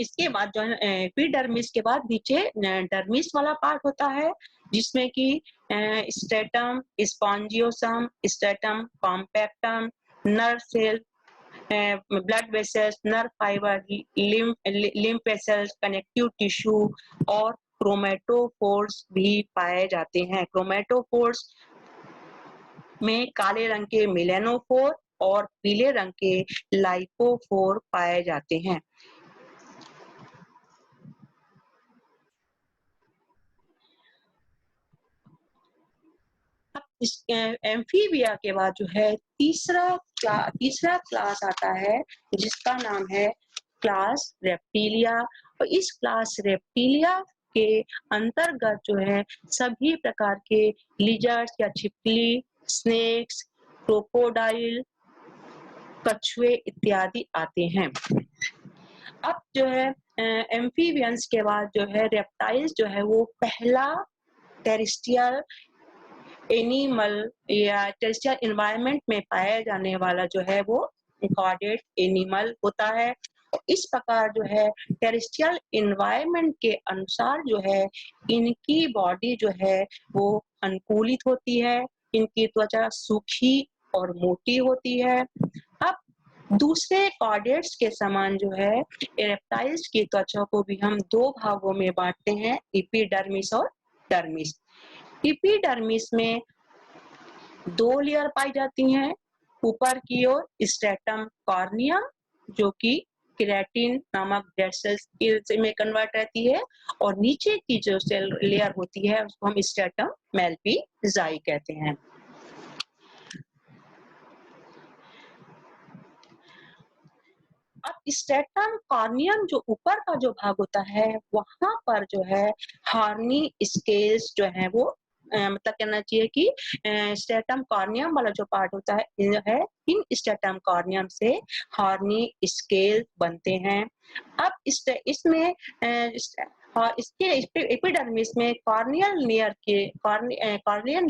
इसके बाद जो है एपिडर्मिस के बाद नीचे डर्मिस वाला पार्ट होता है जिसमें कि stratum, spongiosum, stratum compactum, nerve cell, blood vessels, nerve fibre, lymph vessels, connective tissue और क्रोमेटोफोर्स भी पाए जाते हैं। क्रोमेटोफोर्स में काले रंग के मेलानोफोर और पीले रंग के लाइपोफोर पाए जाते हैं। अब इस एम्फीबिया के बाद जो है तीसरा क्लास आता है जिसका नाम है क्लास रेप्टिलिया और इस क्लास रेप्टिलिया के अंतर्गत जो है सभी प्रकार के लिजर्ड्स या छिपकली, स्नेक्स, क्रोकोडाइल, कछुए इत्यादि आते हैं। अब जो है एम्फीबियंस के बाद जो है रेप्टाइल्स जो है वो पहला टेरेस्ट्रियल एनिमल या टेरेस्ट्रियल एनवायरनमेंट में पाया जाने वाला जो है वो कॉर्डेट एनिमल होता है। इस प्रकार जो है टेरेस्ट्रियल एनवायरनमेंट के अनुसार जो है इनकी बॉडी जो है वो अनुकूलित होती है, इनकी त्वचा सूखी और मोटी होती है। अब दूसरे कॉर्डेट्स के समान जो है रेप्टाइल्स की त्वचा को भी हम दो भागों में बांटते हैं, एपिडर्मिस और डर्मिस। एपिडर्मिस में दो लेयर पाई जाती हैं, ऊपर की ओर स्ट्रेटम कॉर्निया जो कि केराटिन नामक डेड सेल्स में कन्वर्ट रहती है और नीचे की जो सेल लेयर होती है उसको हम स्ट्रेटम मेलपिजाई कहते हैं। अब स्ट्रेटम कॉर्नियम जो ऊपर का जो भाग होता है वहां पर जो है हार्नी स्केल्स जो है वो मतलब कहना चाहिए कि स्ट्रेटम कॉर्नियम वाला जो पार्ट होता है इन स्ट्रेटम कॉर्नियम से हार्नी स्केल बनते हैं। अब इसमें और इसके एपिडर्मिस में कॉर्नियल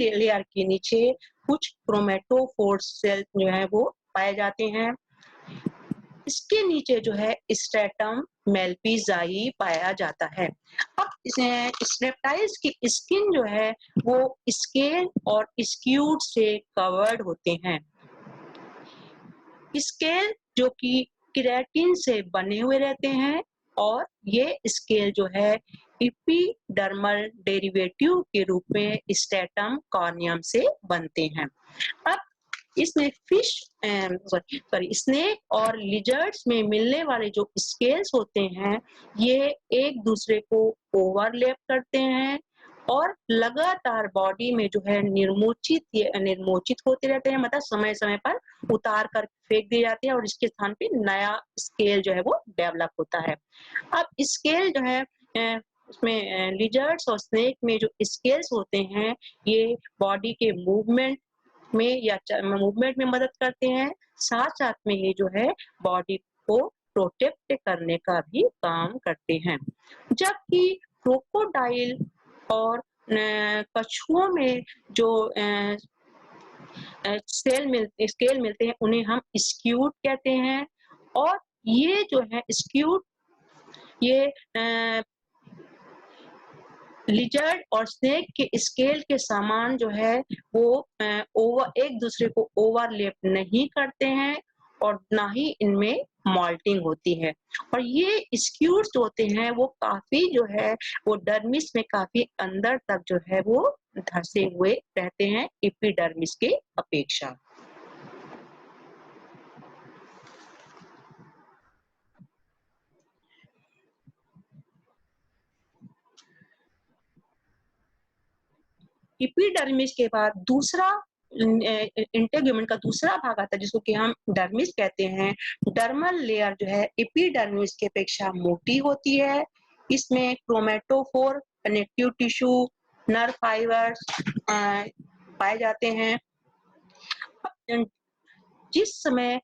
लेयर के नीचे कुछ क्रोमेटोफोर सेल जो है वो पाए जाते हैं। इसके नीचे जो है स्ट्रेटम मेलपिजाई पाया जाता है। अब इस रेप्टाइल्स की स्किन जो है वो स्केल और स्क्यूड से कवर्ड होते हैं। स्केल जो कि केराटिन से बने हुए रहते हैं और ये स्केल जो है एपिडर्मल डेरिवेटिव के रूप में स्ट्रेटम कॉर्नियम से बनते हैं। अब इसमें फिश सॉरी स्नेक और लिजर्ड्स में मिलने वाले जो स्केल्स होते हैं, ये एक दूसरे को ओवरलैप करते हैं और लगातार बॉडी में जो है निर्मोचित होते रहते हैं, मतलब समय-समय पर उतार कर फेंक दिए जाते हैं और इसके स्थान पे नया स्केल जो है वो डेवलप होता है। अब स्केल जो है उसमें लिजर्ड्स और स्नेक में जो स्केल्स होते हैं, ये बॉडी के मूवमेंट में मदद करते हैं, साथ-साथ में ये जो है बॉडी को प्रोटेक्ट करने का भी काम करते हैं। जबकि क्रोकोडाइल और कछुओं में जो स्केल मिलते हैं, उन्हें हम स्क्यूट कहते हैं और ये जो है स्क्यूट ये लिजर्ड और स्नेक के स्केल के समान जो है वो एक दूसरे को ओवरलैप नहीं करते हैं और ना ही इनमें मॉल्टिंग होती है। और ये स्क्यूट्स होते हैं वो काफी जो है वो डर्मिस में काफी अंदर तक जो है वो धंसे हुए रहते हैं एपिडर्मिस के अपेक्षा। एपिडर्मिस के बाद दूसरा इंटेग्यूमेंट का दूसरा भाग आता है जिसको कि हम डर्मिस कहते हैं। डर्मल लेयर जो है एपिडर्मिस की अपेक्षा मोटी होती है। इसमें chromatophore, connective tissue, nerve fibres पाए जाते हैं। जिस समय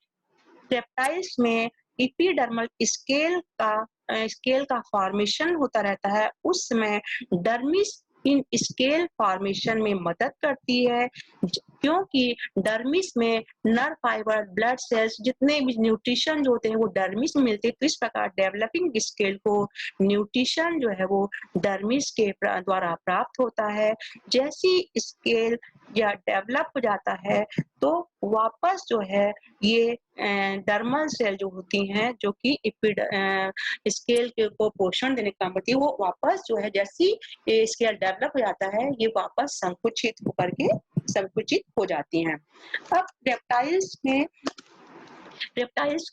रेप्टाइल्स में एपिडर्मल स्केल का फॉर्मेशन होता रहता है, उस समय डर्मिस इन स्केल फॉर्मेशन में मदद करती है क्योंकि डर्मिस में नर्व फाइबर, ब्लड सेल्स जितने भी न्यूट्रिशन जो होते हैं वो डर्मिस में मिलते हैं। तो इस प्रकार डेवलपिंग स्केल को न्यूट्रिशन जो है वो डर्मिस के द्वारा प्राप्त होता है। जैसी स्केल या डेवलप हो जाता है तो वापस जो है ये डर्मल सेल जो होती हैं जो कि स्केल को पोषण देने का काम करती है, वो वापस जो है जैसी स्केल डेवलप हो जाता है ये वापस संकुचित हो जाती हैं। अब रेप्टाइल्स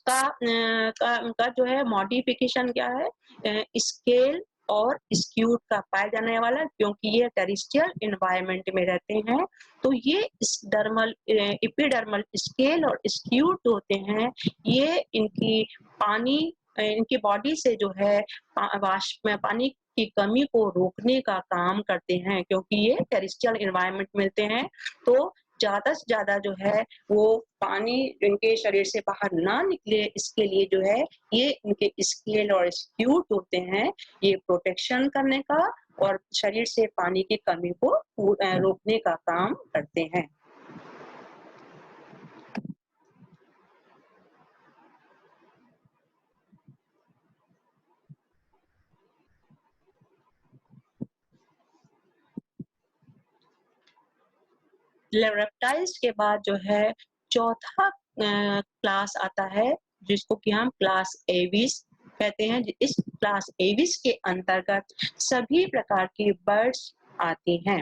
का जो है मॉडिफिकेशन क्या है, स्केल और स्क्यूट का पाया जाने वाला, क्योंकि ये टेरेस्ट्रियल एनवायरनमेंट में रहते हैं तो ये एपिडर्मल स्केल और स्क्यूट होते हैं, ये इनकी बॉडी से जो है पानी की कमी को रोकने का काम करते हैं क्योंकि ये टेरेस्ट्रियल एनवायरनमेंट मिलते हैं। तो ज्यादा से ज्यादा जो है वो पानी इनके शरीर से बाहर ना निकले, इसके लिए जो है ये इनके स्केल और स्क्यूट होते हैं, ये प्रोटेक्शन करने का और शरीर से पानी की कमी को रोकने का काम करते हैं। रेप्टाइल्स के बाद जो है चौथा क्लास आता है जिसको कि हम क्लास एविस कहते हैं। इस क्लास एविस के अंतर्गत सभी प्रकार की बर्ड्स आती हैं।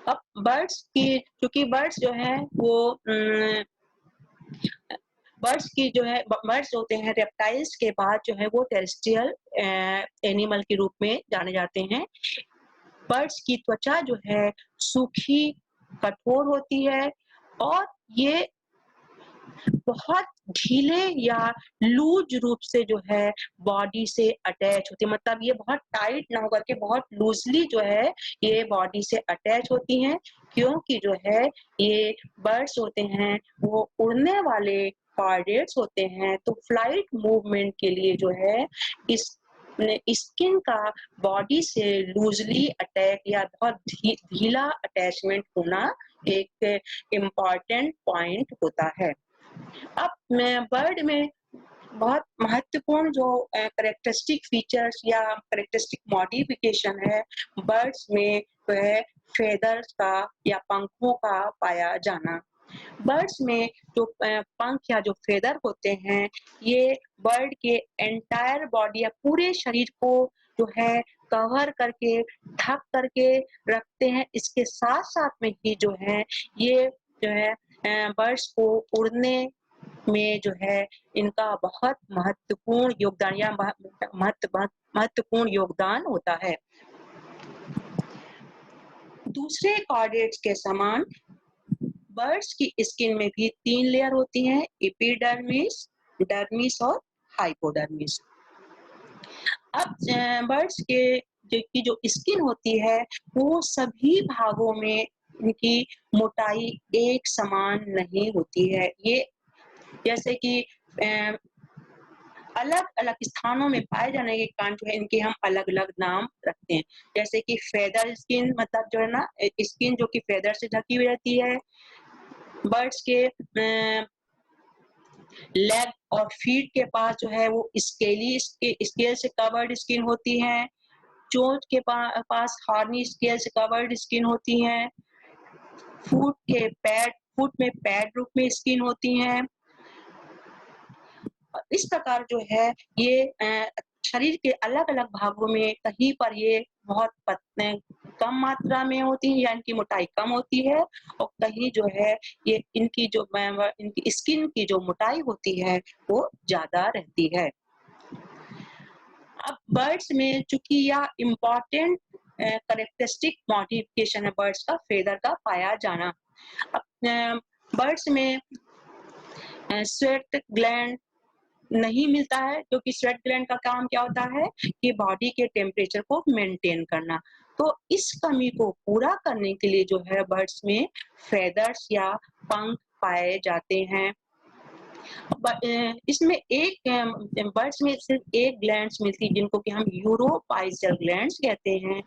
अब क्योंकि बर्ड्स जो है वो बर्ड्स होते हैं रेप्टाइल्स के बाद जो है वो टेरेस्ट्रियल एनिमल के रूप में जाने जाते हैं। बर्ड्स की त्वचा जो है सूखी, कठोर होती है और ये बहुत ढीले या लूज रूप से जो है बॉडी से अटैच होती है, मतलब ये बहुत टाइट ना होकर के बहुत लूजली जो है ये बॉडी से अटैच होती हैं, क्योंकि जो है ये बर्ड्स होते हैं वो उड़ने वाले कॉर्डेट्स होते हैं। तो फ्लाइट मूवमेंट के लिए जो है इस स्किन का बॉडी से लूजली अटैच या बहुत ढीला अटैचमेंट होना एक इम्पॉर्टेंट पॉइंट होता है। अब मैं बर्ड में बहुत महत्वपूर्ण जो कैरेक्टरिस्टिक फीचर्स या कैरेक्टरिस्टिक मॉडिफिकेशन है बर्ड्स में जो है फेदर्स का या पंखों का पाया जाना। बर्ड्स में जो पंख या जो फेदर होते हैं ये बर्ड के एंटायर बॉडी या पूरे शरीर को जो है कवर करके ढक करके रखते हैं। इसके साथ साथ में ही जो है ये जो है बर्ड्स को उड़ने में जो है इनका बहुत महत्वपूर्ण योगदान या महत्वपूर्ण योगदान होता है। दूसरे कॉर्डेट्स के समान बर्ड्स की स्किन में भी 3 लेयर होती हैं, एपिडर्मिस, डर्मिस और हाइपोडर्मिस। अब बर्ड्स की जो स्किन होती है वो सभी भागों में इनकी मोटाई एक समान नहीं होती है। ये जैसे कि अलग-अलग स्थानों में पाए जाने के कारण जो है इनके हम अलग-अलग नाम रखते हैं। जैसे कि फेदर स्किन मतलब जो है ना स्किन जो कि फेदर से ढकी हुई रहती है। बर्ड्स के लेग और फीट के पास जो है वो स्केल से कवर्ड स्किन होती है। चोंच के पास हॉर्नी स्केल से कवर्ड स्किन होती है। फुट में पैड रूप में स्किन होती है। इस प्रकार जो है ये शरीर के अलग-अलग भागों में कहीं पर ये बहुत कम मात्रा में होती है या इनकी मोटाई कम होती है और कहीं जो है ये इनकी स्किन की जो मोटाई होती है वो ज़्यादा रहती है। अब बर्ड्स में चूँकि यह इम्पोर्टेंट कैरेक्टरिस्टिक मॉडिफिकेशन है बर्ड्स का फेदर का पाया जाना। अब बर्ड्स में स्वेट ग्लैंड नहीं मिलता है क्योंकि स्वेट ग्लैंड का काम क्या होता है कि बॉडी के टेम्परेचर को मेंटेन करना। तो इस कमी को पूरा करने के लिए जो है बर्ड्स में फेदर्स या पंख पाए जाते हैं। इसमें बर्ड्स में सिर्फ एक ग्लैंड्स मिलती है जिनको कि हम यूरोपाइजल ग्लैंड्स कहते हैं।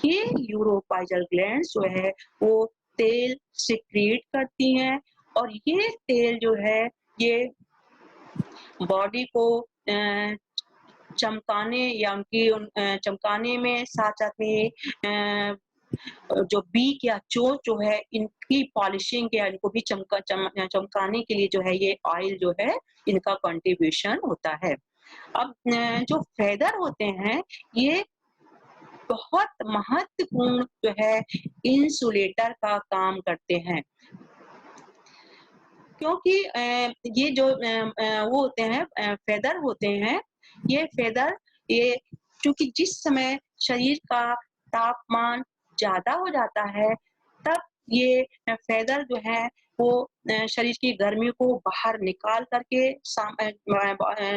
ये यूरोपाइजल ग्लैंड्स जो है वो तेल सिक्रीट करती हैं और ये तेल जो है ये बॉडी को चमकाने या चमकाने में साथ-साथ में जो बीक या चोंच जो है इनकी पॉलिशिंग या इनको भी चमकाने के लिए जो है ये ऑयल जो है इनका कंट्रीब्यूशन होता है। अब जो फेदर होते हैं ये बहुत महत्वपूर्ण जो है इंसुलेटर का काम करते हैं। क्योंकि ये जो वो होते हैं फेदर होते हैं, ये फेदर ये चूँकि जिस समय शरीर का तापमान ज़्यादा हो जाता है, तब ये फेदर जो है वो शरीर की गर्मी को बाहर निकाल कर के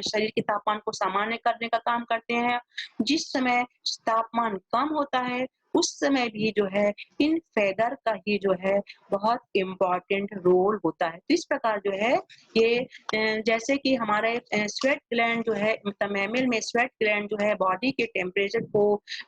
शरीर के तापमान को सामान्य करने का काम करते हैं। जिस समय तापमान कम होता है, उस समय भी जो है इन फेदर का ही जो है बहुत इम्पोर्टेंट रोल होता है। तो इस प्रकार जो है ये जैसे कि हमारे स्वेट ग्लैंड जो है मतलब मैमल में स्वेट ग्लैंड जो है बॉडी के टेम्परेचर को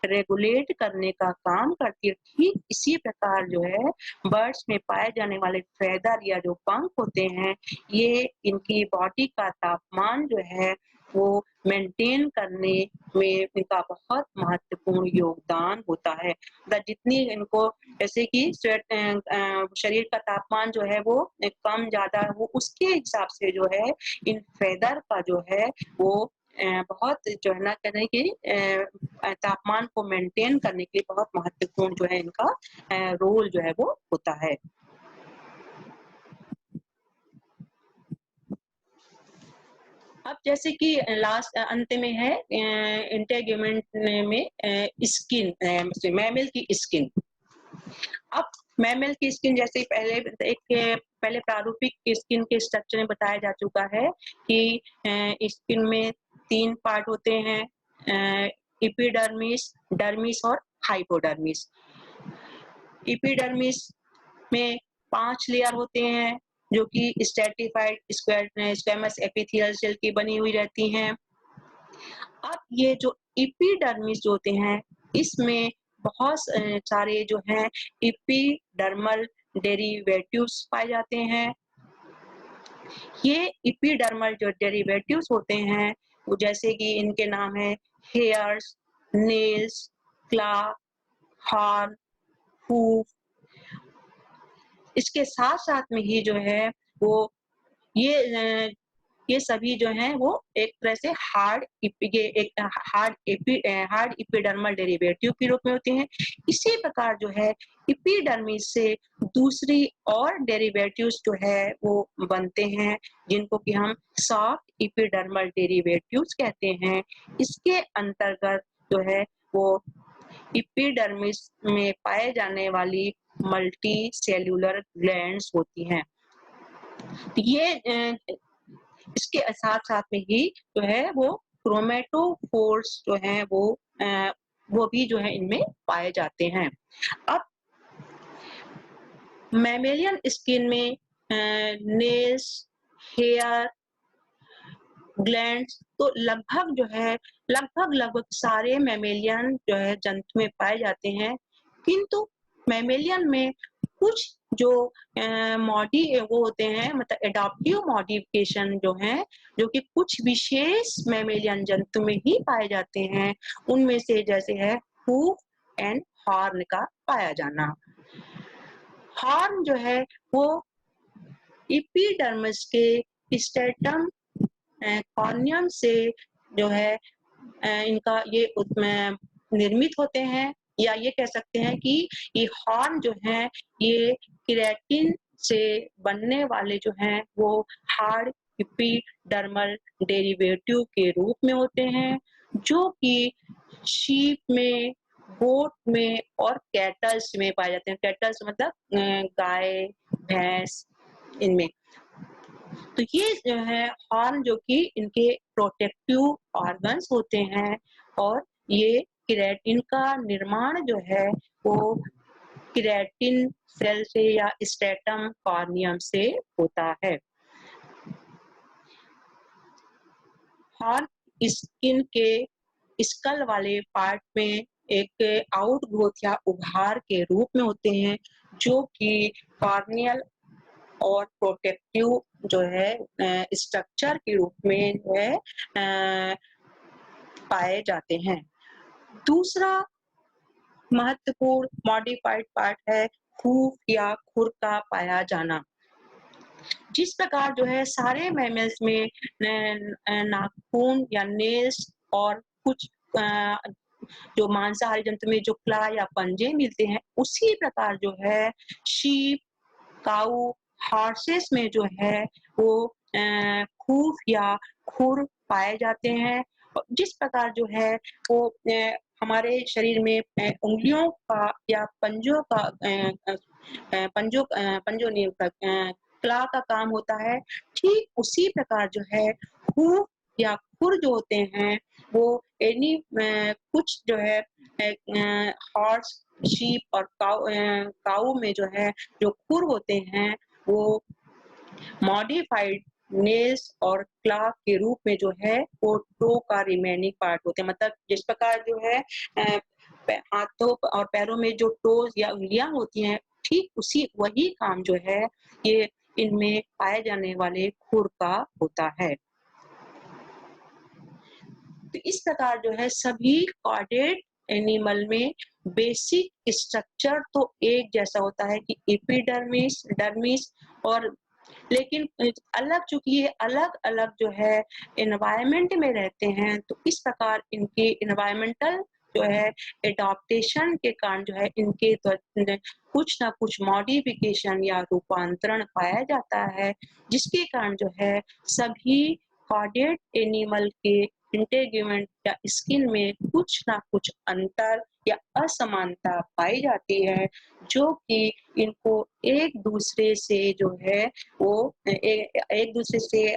रेगुलेट करने का काम करती है। ठीक इसी प्रकार जो है बर्ड्स में पाए जाने वाले फेदर या जो पंख होते हैं, ये इनकी बॉडी का तापमान जो है वो मेंटेन करने में इनका बहुत महत्वपूर्ण योगदान होता है। जितनी इनको जैसे कि शरीर का तापमान जो है वो कम ज़्यादा वो उसके हिसाब से जो है इन फेदर का जो है वो बहुत जो है ना कहते हैं कि तापमान को मेंटेन करने के लिए बहुत महत्वपूर्ण जो है इनका रोल जो है वो होता है। अब जैसे कि लास्ट अंत में है इंटेग्यूमेंट में मैमल की स्किन। अब मैमल की स्किन जैसे पहले प्रारूपिक स्किन के स्ट्रक्चर में बताया जा चुका है कि स्किन में 3 पार्ट होते हैं एपिडर्मिस, डर्मिस और हाइपोडर्मिस। एपिडर्मिस में 5 लेयर होते हैं जो कि स्ट्रैटिफाइड स्क्वैमस एपिथेलियल सेल की बनी हुई रहती हैं। अब ये जो एपिडर्मिस जो होते हैं इसमें बहुत सारे जो हैं एपिडर्मल डेरिवेटिव्स पाए जाते हैं। ये एपिडर्मल जो डेरिवेटिव्स होते हैं वो जैसे कि इनके नाम है हेयर्स, नेल्स, क्ला, हॉर्न, हूफ। इसके साथ-साथ में ही जो है वो ये ये सभी जो हैं वो एक तरह से हार्ड एपिडर्मल डेरिवेटिव के रूप में होते हैं। इसी प्रकार जो है एपिडर्मिस से दूसरी और डेरिवेटिव्स जो है वो बनते हैं, जिनको कि हम सॉफ्ट एपिडर्मल डेरिवेटिव्स कहते हैं। इसके अंतर्गत जो है वो एपिडर्मिस में पाए जाने वाली मल्टी सेल्यूलर ग्लैंड्स होती हैं। ये इसके साथ-साथ में ही जो है वो क्रोमैटोफोर्स जो हैं वो भी जो है इनमें पाए जाते हैं। अब मैमेलियन स्किन में नेल्स, हेयर, ग्लैंड्स तो लगभग सारे मैमेलियन जो है जंतु में पाए जाते हैं, किंतु मैमेलियन में कुछ जो वो होते हैं, मतलब एडॉप्टिव मॉडिफिकेशन जो हैं, जो कि कुछ विशेष मैमेलियन जंतु में ही पाए जाते हैं। उनमें से जैसे है हूफ एंड हॉर्न का पाया जाना। हॉर्न जो है वो एपिडर्मिस के स्ट्रैटम कॉर्नियम से जो है इनका ये निर्मित होते हैं, या ये कह सकते हैं कि ये हॉर्न जो हैं ये केराटिन से बनने वाले जो हैं वो हार्ड एपिडर्मल डेरिवेटिव के रूप में होते हैं, जो कि शीप में, गोट में और कैटल्स में पाए जाते हैं। कैटल्स मतलब गाय, भैंस, इनमें। तो ये जो है हॉर्न जो कि इनके प्रोटेक्टिव ऑर्गन्स होते हैं, और ये केराटिन का निर्माण जो है वो केराटिन सेल से या स्ट्रैटम कॉर्नियम से होता है। हॉर्न स्किन के स्कल वाले पार्ट में एक आउटग्रोथ या उभार के रूप में होते हैं, जो कि कॉर्नियल और प्रोटेक्टिव जो है स्ट्रक्चर के रूप में जो है पाए जाते हैं। दूसरा महत्वपूर्ण मॉडिफाइड पार्ट है हूफ या खुर का पाया जाना। जिस प्रकार जो है सारे मैमल्स में नाखून या नेल्स और कुछ जो मांसाहारी जंतु में जो क्ला या पंजे मिलते हैं, उसी प्रकार जो है शीप, काऊ, हॉर्सेस में जो है वो हूफ या खुर पाए जाते हैं। जिस प्रकार जो है वो हमारे शरीर में उंगलियों का या पंजों नहीं होता, क्ला का काम होता है, ठीक उसी प्रकार जो है हूफ या खुर जो होते हैं वो कुछ जो है हॉर्स, शीप और काऊ में जो है जो खुर होते हैं वो मॉडिफाइड नेल्स और क्ला के रूप में जो है वो टो का रिमेनिंग पार्ट होते हैं। मतलब जिस प्रकार जो है हाथों और पैरों में जो टोज या उंगलियां होती हैं, ठीक वही काम जो है ये इनमें पाए जाने वाले खुर का होता है। तो इस प्रकार जो है सभी कॉर्डेट एनिमल में बेसिक स्ट्रक्चर तो एक जैसा होता है कि एपिडर्मिस, डर्मिस, और लेकिन चूंकि ये अलग-अलग जो है एनवायरनमेंट में रहते हैं, तो इस प्रकार इनके एनवायरमेंटल जो है एडॉप्टेशन के कारण जो है इनके कुछ ना कुछ मॉडिफिकेशन या रूपांतरण पाया जाता है, जिसके कारण जो है सभी कॉर्डेट एनिमल के इंटेग्यूमेंट या स्किन में कुछ ना कुछ अंतर या असमानता पाई जाती है, जो कि इनको एक दूसरे से जो है वो एक दूसरे से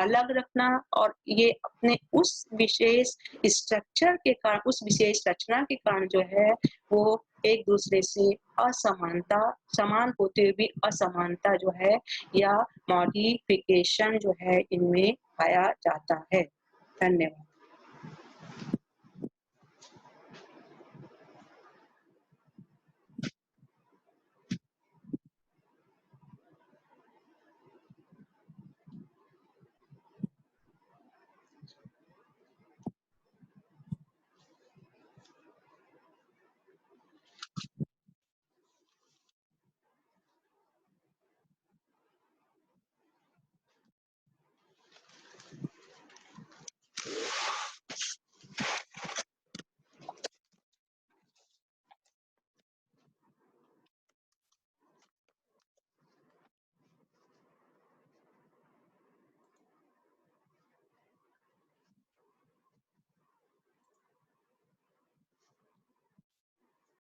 अलग रखना, और ये अपने उस विशेष स्ट्रक्चर के कारण, उस विशेष रचना के कारण जो है वो एक दूसरे से समान होते हुए भी असमानता जो है या मॉडिफिकेशन जो है इनमें पाया जाता है। धन्यवाद।